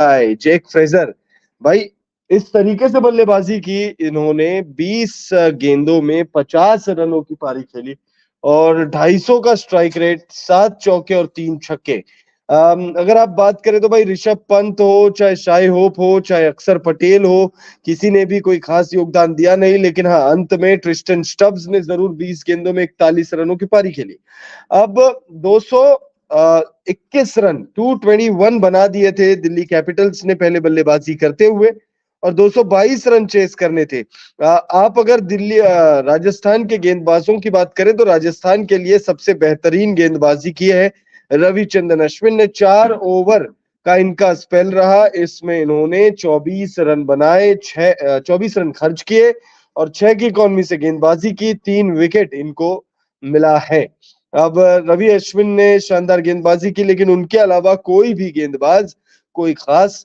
Jake Fraser भाई, इस तरीके से बल्लेबाजी की इन्होंने। 20 गेंदों में 50 रनों की पारी खेली और 250 का स्ट्राइक रेट, 7 चौके और 3 छक्के। अगर आप बात करें तो भाई ऋषभ पंत हो, चाहे शाई होप हो, चाहे अक्षर पटेल हो, किसी ने भी कोई खास योगदान दिया नहीं। लेकिन हाँ, अंत में ट्रिस्टन स्टब्स ने जरूर 20 गेंदों में 41 रनों की पारी खेली। अब 221 रन 221 बना दिए थे दिल्ली कैपिटल्स ने पहले बल्लेबाजी करते हुए, और 222 रन चेस करने थे। आप अगर राजस्थान के गेंदबाजों की बात करें तो राजस्थान के लिए सबसे बेहतरीन गेंदबाजी की है रविचंद्रन अश्विन ने। 4 ओवर का इनका स्पेल रहा, इसमें इन्होंने 24 रन बनाए, 24 रन खर्च किए और 6 की इकॉनमी से गेंदबाजी की। 3 विकेट इनको मिला है। अब रवि अश्विन ने शानदार गेंदबाजी की, लेकिन उनके अलावा कोई भी गेंदबाज कोई खास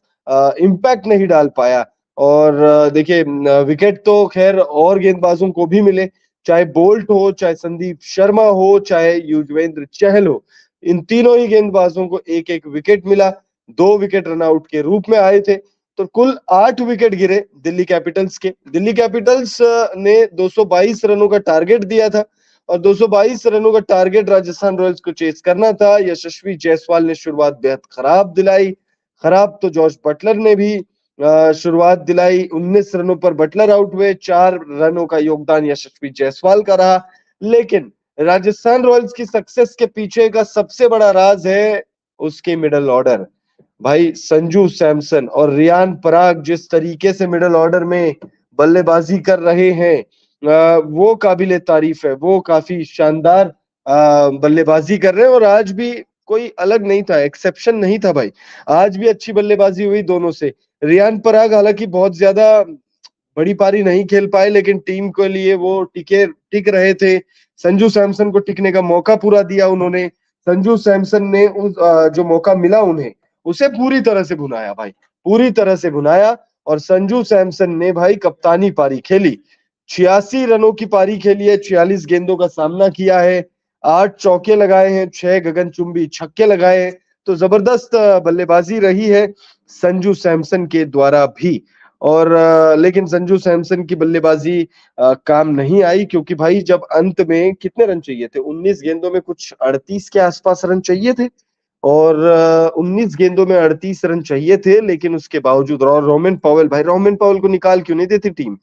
इम्पैक्ट नहीं डाल पाया। और देखिए, विकेट तो खैर और गेंदबाजों को भी मिले, चाहे बोल्ट हो, चाहे संदीप शर्मा हो, चाहे युजवेंद्र चहल हो। इन तीनों ही गेंदबाजों को एक एक विकेट मिला। 2 विकेट रनआउट के रूप में आए थे। तो कुल 8 विकेट गिरे दिल्ली कैपिटल्स के। दिल्ली कैपिटल्स ने 222 रनों का टारगेट दिया था और 222 रनों का टारगेट राजस्थान रॉयल्स को चेस करना था। यशस्वी जायसवाल ने शुरुआत बेहद खराब दिलाई। खराब तो जॉर्ज बटलर ने भी शुरुआत दिलाई। 19 रनों पर बटलर आउट हुए, 4 रनों का योगदान यशस्वी जायसवाल का रहा। लेकिन राजस्थान रॉयल्स की सक्सेस के पीछे का सबसे बड़ा राज है उसके मिडल ऑर्डर। भाई संजू सैमसन और रियान पराग जिस तरीके से मिडल ऑर्डर में बल्लेबाजी कर रहे हैं, वो काबिले तारीफ है। वो काफी शानदार बल्लेबाजी कर रहे हैं और आज भी कोई अलग नहीं था, एक्सेप्शन नहीं था भाई। आज भी अच्छी बल्लेबाजी हुई दोनों से। रियान पराग हालांकि बहुत ज्यादा बड़ी पारी नहीं खेल पाए, लेकिन टीम के लिए वो टिक रहे थे। संजू सैमसन को टिकने का मौका पूरा दिया उन्होंने। संजू सैमसन ने जो मौका मिला उन्हें, उसे पूरी तरह से भुनाया भाई, पूरी तरह से भुनाया। और संजू सैमसन ने भाई कप्तानी पारी खेली। 86 रनों की पारी खेली है, 46 गेंदों का सामना किया है, 8 चौके लगाए हैं, 6 गगनचुंबी छक्के लगाए हैं। तो जबरदस्त बल्लेबाजी रही है संजू सैमसन के द्वारा भी। और लेकिन संजू सैमसन की बल्लेबाजी काम नहीं आई, क्योंकि भाई जब अंत में कितने रन चाहिए थे, 19 गेंदों में कुछ 38 के आसपास रन चाहिए थे। और 19 गेंदों में 38 रन चाहिए थे, लेकिन उसके बावजूद रोमेन पॉवेल, भाई रोमेन पॉवेल को निकाल क्यों नहीं देती टीम?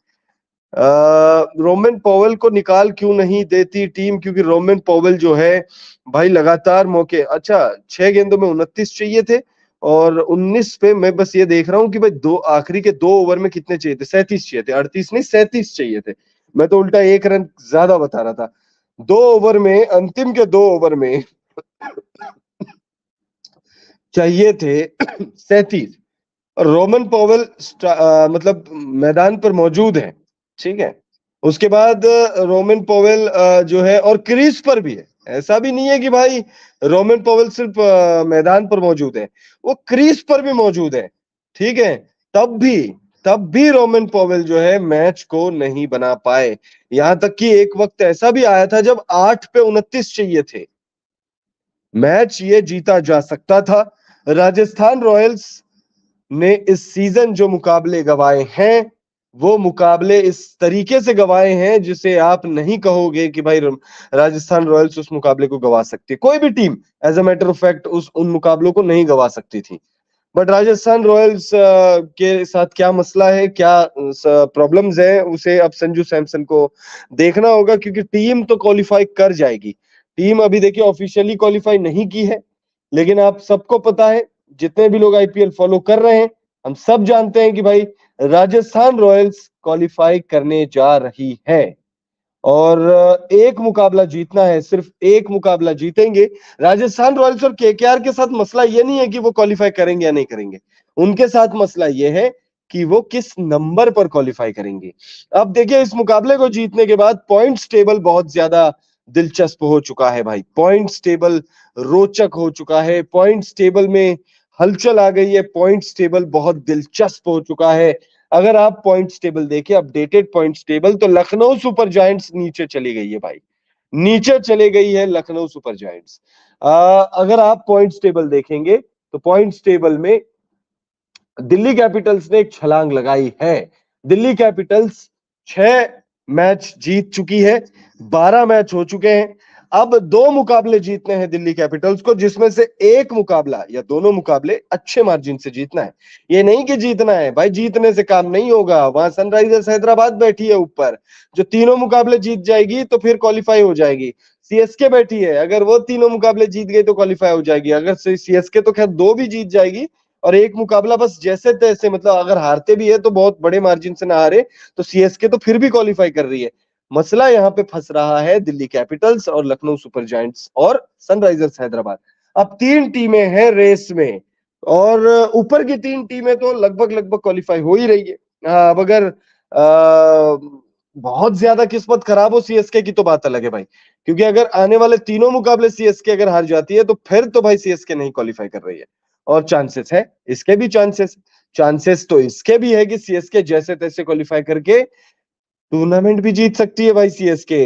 रोमेन पॉवेल को निकाल क्यों नहीं देती टीम? क्योंकि रोमेन पॉवेल जो है भाई लगातार मौके, अच्छा 6 गेंदों में 29 चाहिए थे और 19 पे मैं बस ये देख रहा हूँ कि भाई दो आखिरी के 2 ओवर में कितने चाहिए थे, 37 चाहिए थे, 38 नहीं 37 चाहिए थे। मैं तो उल्टा 1 रन ज्यादा बता रहा था। 2 ओवर में, अंतिम के 2 ओवर में चाहिए थे 37। रोमन पॉवेल मतलब मैदान पर मौजूद है, ठीक है। उसके बाद रोमन पॉवेल जो है और क्रीज पर भी है। ऐसा भी नहीं है कि भाई रोमन पॉवेल सिर्फ मैदान पर मौजूद है, वो क्रीज पर भी मौजूद है, ठीक है। तब भी तब भी रोमन पॉवेल जो है मैच को नहीं बना पाए। यहां तक कि एक वक्त ऐसा भी आया था जब 8 पे 29 चाहिए थे, मैच ये जीता जा सकता था। राजस्थान रॉयल्स ने इस सीजन जो मुकाबले गंवाए हैं, वो मुकाबले इस तरीके से गंवाए हैं जिसे आप नहीं कहोगे कि भाई राजस्थान रॉयल्स उस मुकाबले को गंवा सकती है। कोई भी team as a matter of fact उन मुकाबलों को नहीं गंवा सकती थी। बट राजस्थान रॉयल्स के साथ क्या मसला है, क्या प्रॉब्लम्स है, उसे अब संजू सैमसन को देखना होगा, क्योंकि टीम तो क्वालिफाई कर जाएगी। टीम अभी देखिए ऑफिशियली क्वालिफाई नहीं की है, लेकिन आप सबको पता है, जितने भी लोग आईपीएल फॉलो कर रहे हैं, हम सब जानते हैं कि भाई राजस्थान रॉयल्स क्वालिफाई करने जा रही है। और एक मुकाबला जीतना है, सिर्फ एक मुकाबला जीतेंगे। राजस्थान रॉयल्स और केकेआर के साथ मसला ये नहीं है कि वो क्वालिफाई करेंगे या नहीं करेंगे, उनके साथ मसला ये है कि वो किस नंबर पर क्वालिफाई करेंगे। अब देखिए, इस मुकाबले को जीतने के बाद पॉइंट्स टेबल बहुत ज्यादा दिलचस्प हो चुका है भाई। पॉइंट्स टेबल रोचक हो चुका है, पॉइंट्स टेबल में हलचल आ गई है, पॉइंट्स टेबल बहुत दिलचस्प हो चुका है। अगर आप पॉइंट्स टेबल देखें, अपडेटेड पॉइंट्स टेबल, तो लखनऊ सुपर जायंट्स नीचे चली गई है भाई, नीचे चले गई है लखनऊ सुपर जायंट्स। अगर आप पॉइंट्स टेबल देखेंगे तो पॉइंट्स टेबल में दिल्ली कैपिटल्स ने एक छलांग लगाई है। दिल्ली कैपिटल्स 6 मैच जीत चुकी है, 12 मैच हो चुके हैं। अब 2 मुकाबले जीतने हैं दिल्ली कैपिटल्स को, जिसमें से एक मुकाबला या दोनों मुकाबले अच्छे मार्जिन से जीतना है। ये नहीं कि जीतना है भाई, जीतने से काम नहीं होगा। वहां सनराइजर्स हैदराबाद बैठी है ऊपर, जो तीनों मुकाबले जीत जाएगी तो फिर क्वालिफाई हो जाएगी। सीएसके बैठी है, अगर वो तीनों मुकाबले जीत गई तो क्वालिफाई हो जाएगी। अगर सीएसके तो खैर 2 भी जीत जाएगी और एक मुकाबला बस जैसे तैसे, मतलब अगर हारते भी है तो बहुत बड़े मार्जिन से ना हारे, तो सीएसके तो फिर भी क्वालिफाई कर रही है। मसला यहाँ पे फंस रहा है दिल्ली कैपिटल्स और लखनऊ सुपर जायंट्स और सनराइजर्स हैदराबाद। अब 3 टीमें हैं रेस में, और ऊपर की 3 टीमें तो लगभग लगभग क्वालिफाई हो ही रही है। अब अगर बहुत ज्यादा किस्मत खराब हो सीएसके की तो बात अलग है भाई, क्योंकि अगर आने वाले तीनों मुकाबले सीएसके अगर हार जाती है तो फिर तो भाई सीएसके नहीं क्वालिफाई कर रही है। और चांसेस है, इसके भी चांसेस तो इसके भी है कि सीएसके जैसे तैसे क्वालिफाई करके टूर्नामेंट भी जीत सकती है भाई सीएसके।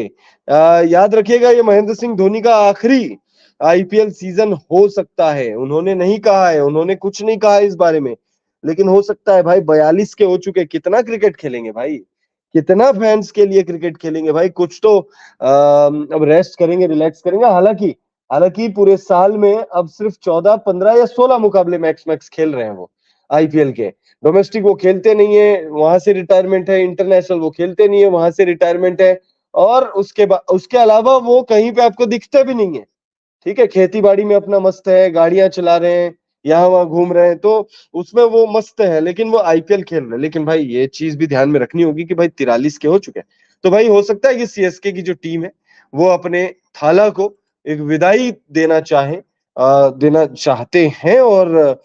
याद रखिएगा, ये महेंद्र सिंह धोनी का आखिरी आईपीएल सीजन हो सकता है। उन्होंने नहीं कहा है, उन्होंने कुछ नहीं कहा है इस बारे में, लेकिन हो सकता है भाई। 42 के हो चुके, कितना क्रिकेट खेलेंगे भाई, कितना फैंस के लिए क्रिकेट खेलेंगे भाई। कुछ तो अब रेस्ट करेंगे, रिलैक्स करेंगे। हालांकि हालांकि पूरे साल में अब सिर्फ 14, 15 या 16 मुकाबले मैक्स मैक्स खेल रहे हैं वो आईपीएल के। डोमेस्टिक वो खेलते नहीं है, वहां से रिटायरमेंट है। इंटरनेशनल वो खेलते नहीं है, वहां से रिटायरमेंट है। और उसके बाद उसके अलावा वो कहीं पे आपको दिखते भी नहीं है। ठीक है, खेती बाड़ी में अपना मस्त है, गाड़ियां चला रहे हैं, यहाँ वहां घूम रहे हैं, तो उसमें वो मस्त है, लेकिन वो आईपीएल खेल रहे हैं। लेकिन भाई ये चीज भी ध्यान में रखनी होगी कि भाई 43 के हो चुके हैं, तो भाई हो सकता है कि सीएसके की जो टीम है वो अपने थाला को एक विदाई देना चाहते हैं। और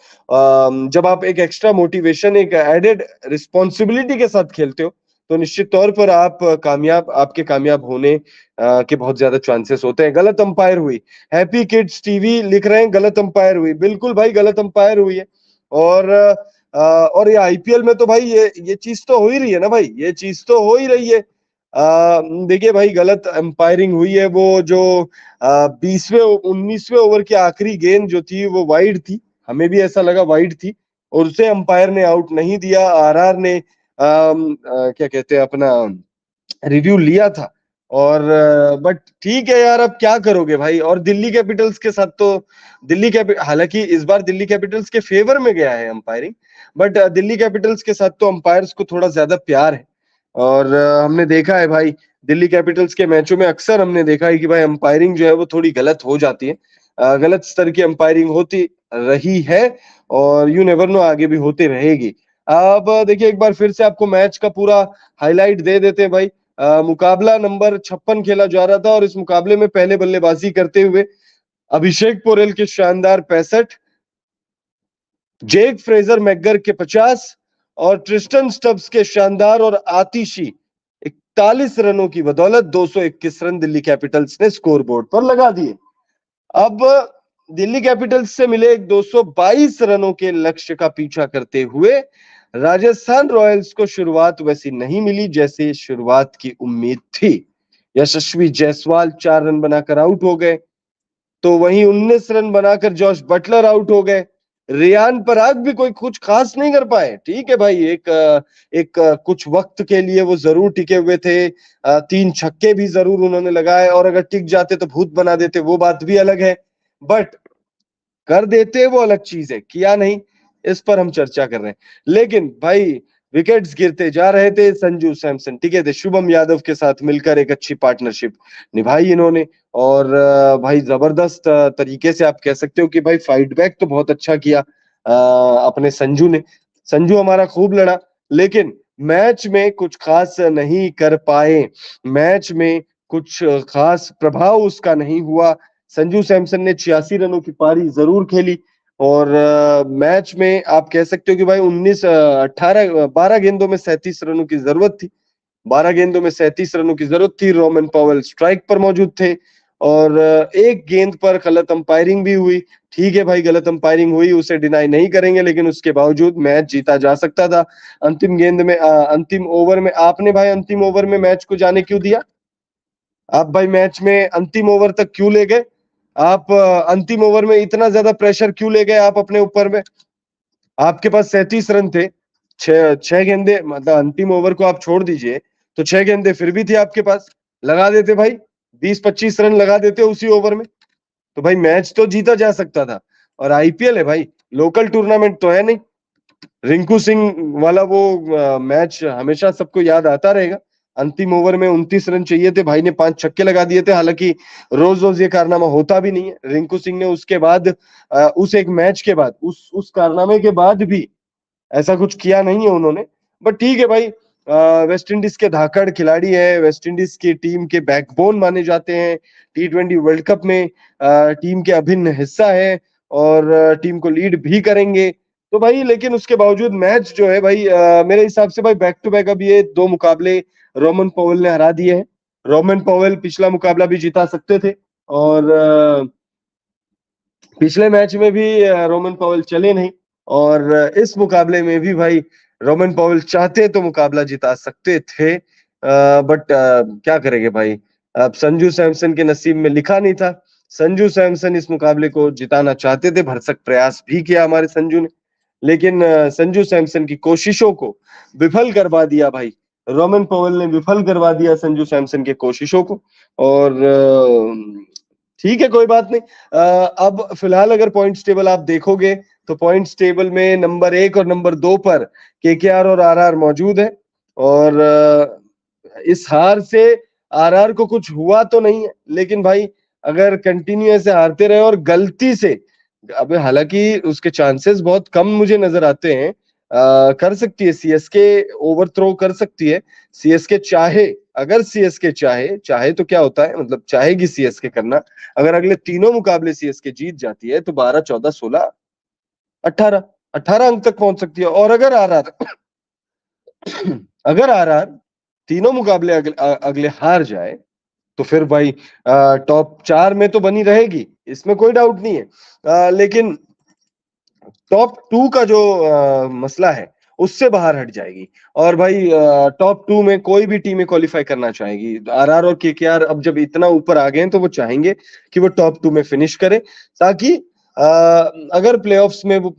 जब आप एक एक्स्ट्रा मोटिवेशन, एक एडेड रिस्पॉन्सिबिलिटी के साथ खेलते हो, तो निश्चित तौर पर आपके कामयाब होने के बहुत ज्यादा चांसेस होते हैं। गलत अंपायर हुई, हैप्पी किड्स टीवी लिख रहे हैं गलत अंपायर हुई। बिल्कुल भाई, गलत अंपायर हुई है। और और ये आईपीएल में तो भाई ये चीज तो हो ही रही है ना भाई, ये चीज तो हो ही रही है। देखिए भाई, गलत अंपायरिंग हुई है। वो जो 20वें 19वें ओवर की आखिरी गेंद जो थी वो वाइड थी, हमें भी ऐसा लगा वाइड थी, और उसे अंपायर ने आउट नहीं दिया। आरआर ने क्या कहते हैं अपना रिव्यू लिया था। और बट ठीक है यार, अब क्या करोगे भाई। और दिल्ली कैपिटल्स के साथ तो हालांकि इस बार दिल्ली कैपिटल्स के फेवर में गया है अंपायरिंग, बट दिल्ली कैपिटल्स के साथ तो अंपायर्स को थोड़ा ज्यादा प्यार है। और हमने देखा है भाई, दिल्ली कैपिटल्स के मैचों में अक्सर हमने देखा है कि भाई अंपायरिंग जो है वो थोड़ी गलत हो जाती है। गलत स्तर की अंपायरिंग होती रही है, और यू नेवर नो आगे भी होती रहेगी। अब देखिए, एक बार फिर से आपको मैच का पूरा हाईलाइट दे देते हैं भाई। मुकाबला नंबर 56 खेला जा रहा था, और इस मुकाबले में पहले बल्लेबाजी करते हुए अभिषेक पोरेल के शानदार 65, जेक फ्रेजर मैकगर के 50 और ट्रिस्टन स्टब्स के शानदार और आतिशी 41 रनों की बदौलत 221 रन दिल्ली कैपिटल्स ने स्कोर बोर्ड पर लगा दिए। अब दिल्ली कैपिटल्स से मिले एक 222 रनों के लक्ष्य का पीछा करते हुए राजस्थान रॉयल्स को शुरुआत वैसी नहीं मिली जैसे शुरुआत की उम्मीद थी। यशस्वी जायसवाल 4 रन बनाकर आउट हो गए, तो वहीं 19 रन बनाकर जॉश बटलर आउट हो गए। रियान पराग भी कोई कुछ खास नहीं कर पाए। ठीक है भाई, एक कुछ वक्त के लिए वो जरूर टिके हुए थे, 3 छक्के भी जरूर उन्होंने लगाए, और अगर टिक जाते तो भूत बना देते, वो बात भी अलग है। बट कर देते वो अलग चीज है, किया नहीं, इस पर हम चर्चा कर रहे हैं। लेकिन भाई विकेट्स गिरते जा रहे थे, संजू सैमसन टिके थे, शुभम यादव के साथ मिलकर एक अच्छी पार्टनरशिप निभाई इन्होंने। और भाई जबरदस्त तरीके से आप कह सकते हो कि भाई फाइट बैक तो बहुत अच्छा किया अपने संजू ने। संजू हमारा खूब लड़ा, लेकिन मैच में कुछ खास नहीं कर पाए, मैच में कुछ खास प्रभाव उसका नहीं हुआ। संजू सैमसन ने 86 रनों की पारी जरूर खेली, और मैच में आप कह सकते हो कि भाई 12 गेंदों में 37 रनों की जरूरत थी। 12 गेंदों में 37 रनों की जरूरत थी। रोमन पॉवेल स्ट्राइक पर मौजूद थे, और एक गेंद पर गलत अंपायरिंग भी हुई। ठीक है भाई, गलत अंपायरिंग हुई, उसे डिनाई नहीं करेंगे, लेकिन उसके बावजूद मैच जीता जा सकता था। अंतिम ओवर में आपने भाई अंतिम ओवर में मैच को जाने क्यों दिया? आप भाई मैच में अंतिम ओवर तक क्यों ले गए? आप अंतिम ओवर में इतना ज्यादा प्रेशर क्यों ले गए आप अपने ऊपर में? आपके पास 37 रन थे, छह गेंदे, मतलब अंतिम ओवर को आप छोड़ दीजिए तो 6 गेंदे फिर भी थे आपके पास, लगा देते भाई, 20-25 रन लगा देते उसी ओवर में, तो भाई मैच तो जीता जा सकता था। और आईपीएल है भाई, लोकल टूर्नामेंट तो है नहीं। रिंकू सिंह वाला वो मैच हमेशा सबको याद आता रहेगा। अंतिम ओवर में 29 रन चाहिए थे, भाई ने 5 छक्के लगा दिए थे। हालांकि रोज रोज ये कारनामा होता भी नहीं है। रिंकू सिंह ने उसके बाद उस एक मैच के बाद, उस कारनामे के बाद भी ऐसा कुछ किया नहीं है उन्होंने। बट ठीक है भाई, वेस्ट इंडीज के धाकड़ खिलाड़ी है, वेस्ट इंडीज की टीम के बैकबोन माने जाते हैं। T20 वर्ल्ड कप में टीम के अभिन्न हिस्सा है और टीम को लीड भी करेंगे। तो भाई लेकिन उसके बावजूद मैच जो है भाई, मेरे हिसाब से भाई बैक टू बैक अब ये 2 मुकाबले रोमन पॉवेल ने हरा दिए हैं। रोमन पॉवेल पिछला मुकाबला भी जिता सकते थे और पिछले मैच में भी रोमन पॉवेल चले नहीं, और इस मुकाबले में भी भाई रोमन पॉवेल चाहते तो मुकाबला जिता सकते थे, बट क्या करेंगे भाई, अब संजू सैमसन के नसीब में लिखा नहीं था। संजू सैमसन इस मुकाबले को जिताना चाहते थे, भरसक प्रयास भी किया हमारे संजू ने, लेकिन संजू सैमसन की कोशिशों को विफल करवा दिया भाई। रोमन पॉवेल ने विफल करवा दिया संजू सैमसन के कोशिशों को। और ठीक है, कोई बात नहीं। अब फिलहाल अगर पॉइंट्स टेबल आप देखोगे तो पॉइंट्स टेबल में नंबर 1 और नंबर 2 पर केकेआर और आरआर मौजूद है। और इस हार से आरआर को कुछ हुआ तो नहीं है, लेकिन भाई अगर कंटिन्यू ऐसे हारते रहे और गलती से, अबे हालांकि उसके चांसेस बहुत कम मुझे नजर आते हैं, कर सकती है सीएसके, ओवरथ्रो कर सकती है सीएसके, चाहे, अगर सीएसके चाहे, चाहे तो क्या होता है, मतलब चाहेगी सीएसके करना, अगर अगले तीनों मुकाबले सीएसके जीत जाती है तो 12, 14, 16, 18, 18 अंक तक पहुंच सकती है। और अगर आरआर अगर आरआर तीनों मुकाबले अगले हार जाए तो फिर भाई टॉप 4 में तो बनी रहेगी, इसमें कोई डाउट नहीं है। लेकिन टॉप 2 का जो मसला है उससे बाहर हट जाएगी। और भाई टॉप 2 में कोई भी टीमें क्वालिफाई करना चाहेगी। आरआर और केकेआर अब जब इतना ऊपर आ गए हैं तो वो चाहेंगे कि वो टॉप 2 में फिनिश करे, ताकि अगर प्लेऑफ्स में वो